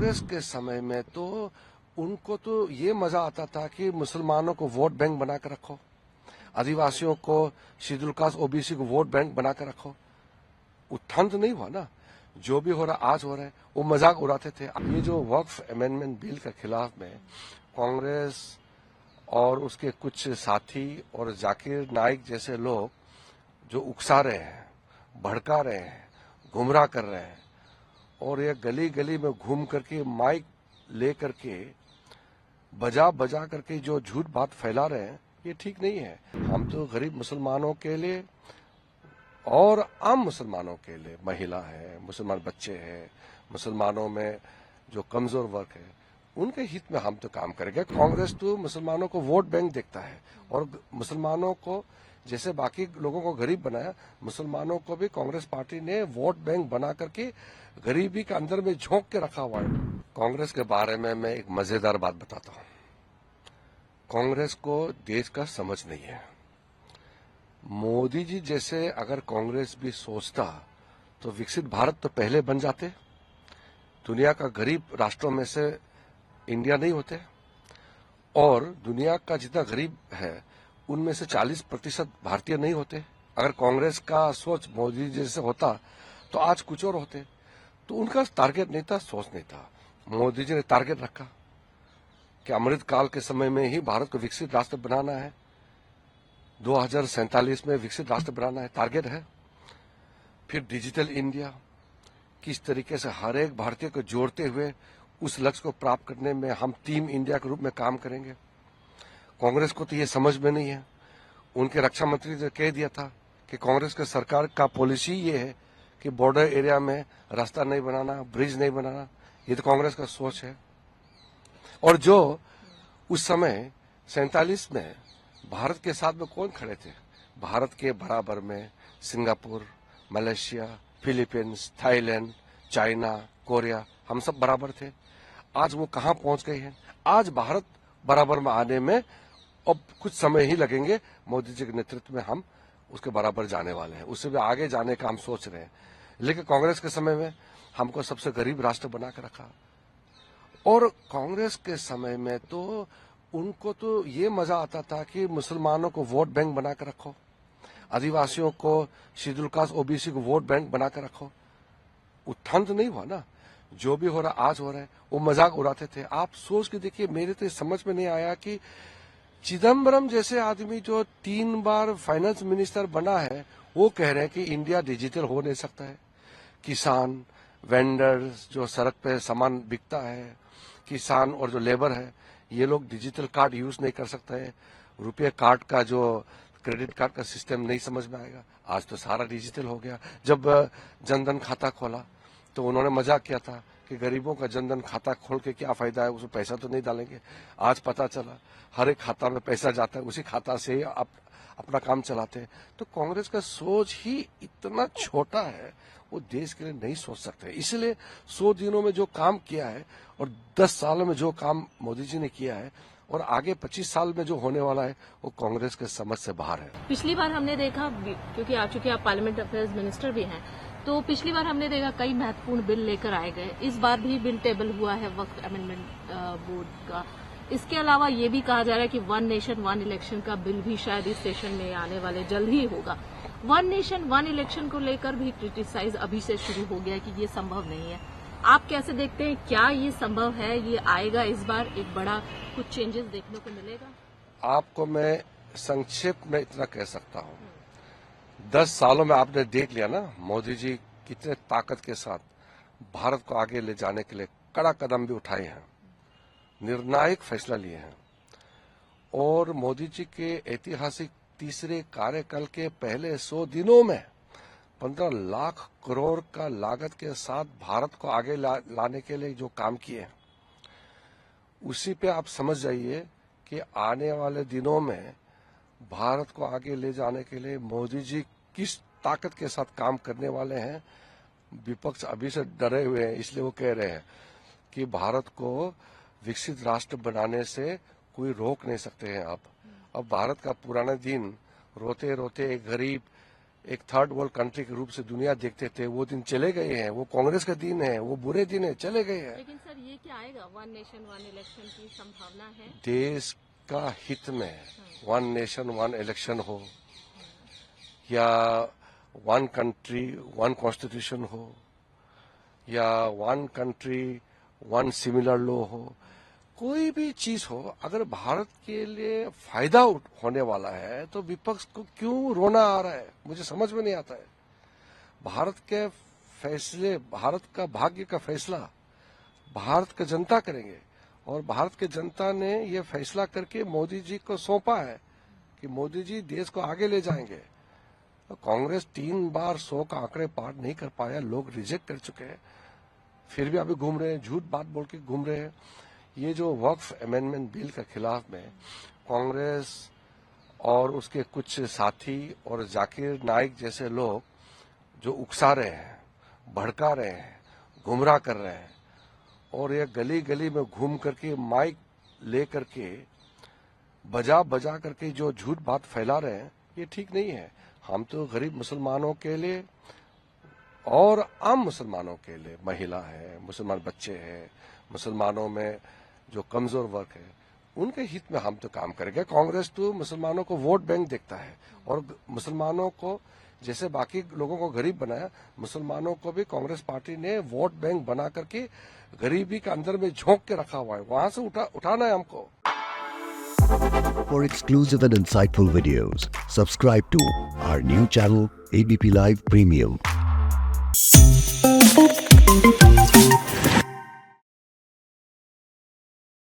कांग्रेस के समय में तो उनको तो ये मजा आता था कि मुसलमानों को वोट बैंक बनाकर रखो, आदिवासियों को, शेड्यूल कास्ट ओबीसी को वोट बैंक बनाकर रखो। उत्थान तो नहीं हुआ ना, जो भी हो रहा आज हो रहा है, वो मजाक उड़ाते थे। ये जो वक्फ अमेंडमेंट बिल के खिलाफ में कांग्रेस और उसके कुछ साथी और जाकिर नाइक जैसे लोग जो उकसा रहे हैं, भड़का रहे हैं, गुमराह कर रहे हैं, और ये गली गली में घूम करके माइक ले करके बजा बजा करके जो झूठ बात फैला रहे हैं, ये ठीक नहीं है। हम तो गरीब मुसलमानों के लिए और आम मुसलमानों के लिए, महिला है, मुसलमान बच्चे हैं, मुसलमानों में जो कमजोर वर्ग है, उनके हित में हम तो काम करेंगे। कांग्रेस तो मुसलमानों को वोट बैंक देखता है और मुसलमानों को जैसे बाकी लोगों को गरीब बनाया, मुसलमानों को भी कांग्रेस पार्टी ने वोट बैंक बना करके गरीबी के अंदर में झोंक के रखा हुआ है। कांग्रेस के बारे में मैं एक मजेदार बात बताता हूं। कांग्रेस को देश का समझ नहीं है। मोदी जी जैसे अगर कांग्रेस भी सोचता तो विकसित भारत तो पहले बन जाते। दुनिया का गरीब राष्ट्रों में से इंडिया नहीं होते, और दुनिया का जितना गरीब है उनमें से 40% भारतीय नहीं होते। अगर कांग्रेस का सोच मोदी जी जैसे होता तो आज कुछ और होते। तो उनका टारगेट नहीं था, सोच नहीं था। मोदी जी ने टारगेट रखा कि अमृत काल के समय में ही भारत को विकसित राष्ट्र बनाना है, 2047 में विकसित राष्ट्र बनाना है, टारगेट है। फिर डिजिटल इंडिया, किस तरीके से हर एक भारतीय को जोड़ते हुए उस लक्ष्य को प्राप्त करने में हम टीम इंडिया के रूप में काम करेंगे। कांग्रेस को तो ये समझ में नहीं है। उनके रक्षा मंत्री ने कह दिया था कि कांग्रेस के सरकार का पॉलिसी ये है कि बॉर्डर एरिया में रास्ता नहीं बनाना, ब्रिज नहीं बनाना। ये तो कांग्रेस का सोच है। और जो उस समय 47 में भारत के साथ में कौन खड़े थे? भारत के बराबर में Singapore, Malaysia, Philippines, Thailand, China, Korea, हम सब बराबर थे। आज वो कहां पहुंच गए हैं? आज भारत बराबर में आने में अब कुछ समय ही लगेंगे। मोदी जी के नेतृत्व में हम उसके बराबर जाने वाले हैं, उससे भी आगे जाने का हम सोच रहे हैं। लेकिन कांग्रेस के समय में हमको सबसे गरीब राष्ट्र बना के रखा। और कांग्रेस के समय में तो उनको तो ये मजा आता था कि मुसलमानों को वोट बैंक बना कर रखो, आदिवासियों को, शेड्यूल कास्ट ओबीसी को वोट बैंक बना कर रखो। उत्थान तो नहीं हुआ ना, जो भी हो रहा आज हो रहा है, वो मजाक उड़ाते थे। आप सोच के देखिए, मेरे तो समझ में नहीं आया कि चिदम्बरम जैसे आदमी जो 3 बार फाइनेंस मिनिस्टर बना है, वो कह रहे हैं कि इंडिया डिजिटल हो नहीं सकता है। किसान, वेंडर्स जो सड़क पे सामान बिकता है, किसान और जो लेबर है, ये लोग डिजिटल कार्ड यूज नहीं कर सकते हैं। रुपये कार्ड का जो क्रेडिट कार्ड का सिस्टम नहीं समझ में आएगा। आज तो सारा डिजिटल हो गया। जब जनधन खाता खोला तो उन्होंने मजाक किया था कि गरीबों का जनधन खाता खोल के क्या फायदा है, उसमें पैसा तो नहीं डालेंगे। आज पता चला हर एक खाता में पैसा जाता है, उसी खाता से ही आप अपना काम चलाते हैं। तो कांग्रेस का सोच ही इतना छोटा है, वो देश के लिए नहीं सोच सकते। इसलिए 100 दिनों में जो काम किया है और 10 सालों में जो काम मोदी जी ने किया है और आगे 25 साल में जो होने वाला है, वो कांग्रेस के समझ से बाहर है। पिछली बार हमने देखा, क्योंकि आप पार्लियामेंट अफेयर्स मिनिस्टर भी हैं, तो पिछली बार हमने देखा कई महत्वपूर्ण बिल लेकर आए गए। इस बार भी बिल टेबल हुआ है वक्त अमेंडमेंट बोर्ड का। इसके अलावा ये भी कहा जा रहा है कि 1 नेशन 1 इलेक्शन का बिल भी शायद इस सेशन में आने वाले जल्द ही होगा। 1 नेशन 1 इलेक्शन को लेकर भी क्रिटिसाइज अभी से शुरू हो गया कि ये संभव नहीं है। आप कैसे देखते हैं, क्या ये संभव है? ये आएगा इस बार एक बड़ा कुछ चेंजेस देखने को मिलेगा? आपको मैं संक्षेप में इतना कह सकता हूँ, 10 सालों में आपने देख लिया ना मोदी जी कितने ताकत के साथ भारत को आगे ले जाने के लिए कड़ा कदम भी उठाए हैं, निर्णायक फैसला लिए हैं। और मोदी जी के ऐतिहासिक तीसरे कार्यकाल के पहले 100 दिनों में 15 लाख करोड़ का लागत के साथ भारत को आगे लाने के लिए जो काम किए हैं, उसी पे आप समझ जाइए कि आने वाले दिनों में भारत को आगे ले जाने के लिए मोदी जी किस ताकत के साथ काम करने वाले हैं। विपक्ष अभी से डरे हुए हैं, इसलिए वो कह रहे हैं कि भारत को विकसित राष्ट्र बनाने से कोई रोक नहीं सकते हैं। अब भारत का पुराना दिन रोते रोते एक गरीब एक थर्ड वर्ल्ड कंट्री के रूप से दुनिया देखते थे, वो दिन चले गए हैं। वो कांग्रेस का दिन है, वो बुरे दिन है, चले गए हैं। लेकिन सर ये क्या आएगा, वन नेशन वन इलेक्शन की संभावना है? देश का हित में वन नेशन वन इलेक्शन हो या वन कंट्री वन कॉन्स्टिट्यूशन हो या one country one similar law हो, कोई भी चीज हो, अगर भारत के लिए फायदा होने वाला है तो विपक्ष को क्यों रोना आ रहा है, मुझे समझ में नहीं आता है। भारत के फैसले, भारत का भाग्य का फैसला भारत का जनता करेंगे और भारत के जनता ने ये फैसला करके मोदी जी को सौंपा है कि मोदी जी देश को आगे ले जाएंगे। कांग्रेस 3 बार 100 का आंकड़े पार नहीं कर पाया, लोग रिजेक्ट कर चुके हैं, फिर भी अभी घूम रहे हैं, झूठ बात बोल के घूम रहे हैं। ये जो वक्फ अमेंडमेंट बिल के खिलाफ में कांग्रेस और उसके कुछ साथी और जाकिर नाइक जैसे लोग जो उकसा रहे हैं, भड़का रहे हैं, गुमराह कर रहे हैं और ये गली गली में घूम करके माइक ले करके बजा बजा करके जो झूठ बात फैला रहे हैं, ये ठीक नहीं है। हम तो गरीब मुसलमानों के लिए और आम मुसलमानों के लिए, महिला है, मुसलमान बच्चे हैं, मुसलमानों में जो कमजोर वर्ग है, उनके हित में हम तो काम करेंगे। कांग्रेस तो मुसलमानों को वोट बैंक देखता है और मुसलमानों को जैसे बाकी लोगों को गरीब बनाया, मुसलमानों को भी कांग्रेस पार्टी ने वोट बैंक बना करके गरीबी के अंदर में झोंक के रखा हुआ है, वहां से उठाना है हमको। For exclusive and insightful videos, subscribe to our new channel ABP Live Premium.